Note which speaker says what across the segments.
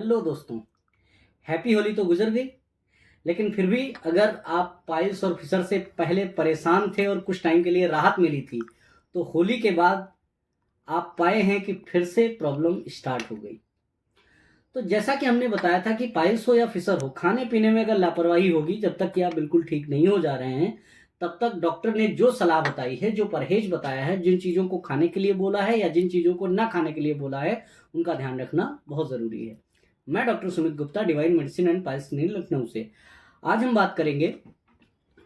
Speaker 1: Hello दोस्तों, happy Holi तो गुजर गई। लेकिन फिर भी अगर आप पाइल्स और फिशर से पहले परेशान थे और कुछ टाइम के लिए राहत मिली थी, तो होली के बाद आप पाए हैं कि फिर से प्रॉब्लम स्टार्ट हो गई। तो जैसा कि हमने बताया था कि पाइल्स हो या फिशर हो, खाने पीने में अगर लापरवाही होगी, जब तक कि आप बिल्कुल ठीक नहीं हो जा रहे हैं, तब तक डॉक्टर ने जो सलाह बताई है, जो परहेज बताया है, जिन चीज़ों को खाने के लिए बोला है या जिन चीज़ों को ना खाने के लिए बोला है, उनका ध्यान रखना बहुत ज़रूरी है। मैं doctor Sumit Gupta, divine medicine and piles clinic, Lucknow से। आज हम बात करेंगे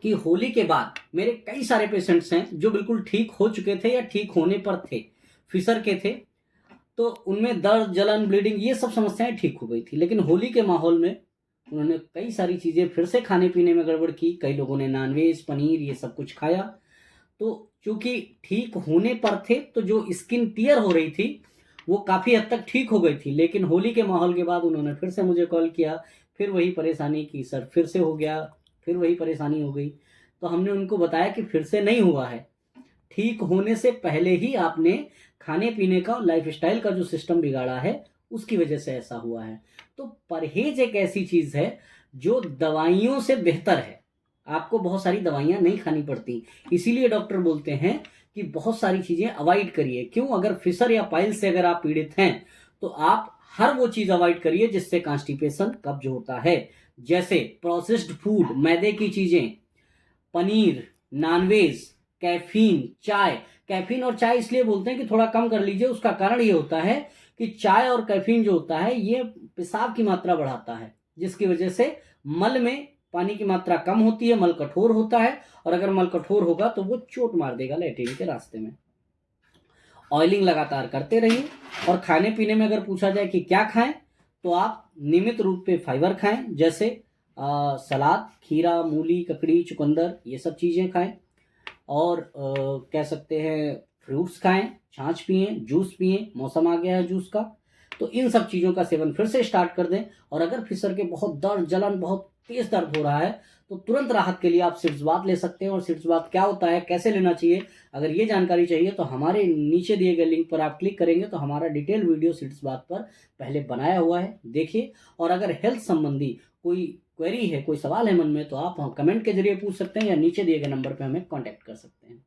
Speaker 1: कि होली के बाद मेरे कई सारे पेशेंट्स हैं जो बिल्कुल ठीक हो चुके थे या ठीक होने पर थे, फिशर के थे, तो उनमें दर्द, जलन, ब्लीडिंग, ये सब समस्याएं ठीक हो गई थी। लेकिन होली के माहौल में उन्होंने कई सारी चीज़ें फिर से खाने पीने में गड़बड़ की। कई लोगों ने नॉनवेज, पनीर, ये सब कुछ खाया। तो चूंकि ठीक होने पर थे, तो जो स्किन टीयर हो रही थी वो काफ़ी हद तक ठीक हो गई थी। लेकिन होली के माहौल के बाद उन्होंने फिर से मुझे कॉल किया, फिर वही परेशानी की सर फिर से हो गया, फिर वही परेशानी हो गई। तो हमने उनको बताया कि फिर से नहीं हुआ है, ठीक होने से पहले ही आपने खाने पीने का, लाइफस्टाइल का जो सिस्टम बिगाड़ा है, उसकी वजह से ऐसा हुआ है। तो परहेज एक ऐसी चीज है जो दवाइयों से बेहतर है। आपको बहुत सारी दवाइयां नहीं खानी पड़ती, इसीलिए डॉक्टर बोलते हैं कि बहुत सारी चीजें अवॉइड करिए। क्यों? अगर फिशर या पाइल से अगर आप पीड़ित हैं, तो आप हर वो चीज अवॉइड करिए जिससे कॉन्स्टिपेशन, कब्ज होता है। जैसे प्रोसेस्ड फूड, मैदे की चीजें, पनीर, नॉनवेज, कैफीन, चाय। कैफीन और चाय इसलिए बोलते हैं कि थोड़ा कम कर लीजिए। उसका कारण ये होता है कि चाय और कैफीन जो होता है, ये पेशाब की मात्रा बढ़ाता है, जिसकी वजह से मल में पानी की मात्रा कम होती है, मल कठोर होता है। और अगर मल कठोर होगा तो वो चोट मार देगा लैट्रिन के रास्ते में। ऑयलिंग लगातार करते रहिए। और खाने पीने में अगर पूछा जाए कि क्या खाएं, तो आप नियमित रूप पे फाइबर खाएं। जैसे सलाद, खीरा, मूली, ककड़ी, चुकंदर, ये सब चीज़ें खाएं। और कह सकते हैं फ्रूट्स खाएं, छाछ पिएं, जूस पिएं, मौसम आ गया है जूस का। तो इन सब चीज़ों का सेवन फिर से स्टार्ट कर दें। और अगर फिसर के बहुत दर्द, जलन, बहुत तेज दर्द हो रहा है, तो तुरंत राहत के लिए आप सिट्सबाथ ले सकते हैं। और सिट्सबाथ क्या होता है, कैसे लेना चाहिए, अगर ये जानकारी चाहिए तो हमारे नीचे दिए गए लिंक पर आप क्लिक करेंगे तो हमारा डिटेल वीडियो सिट्सबाथ पर पहले बनाया हुआ है, देखिए। और अगर हेल्थ संबंधी कोई क्वेरी है, कोई सवाल है मन में, तो आप कमेंट के जरिए पूछ सकते हैं या नीचे दिए गए नंबर पर हमें कॉन्टैक्ट कर सकते हैं।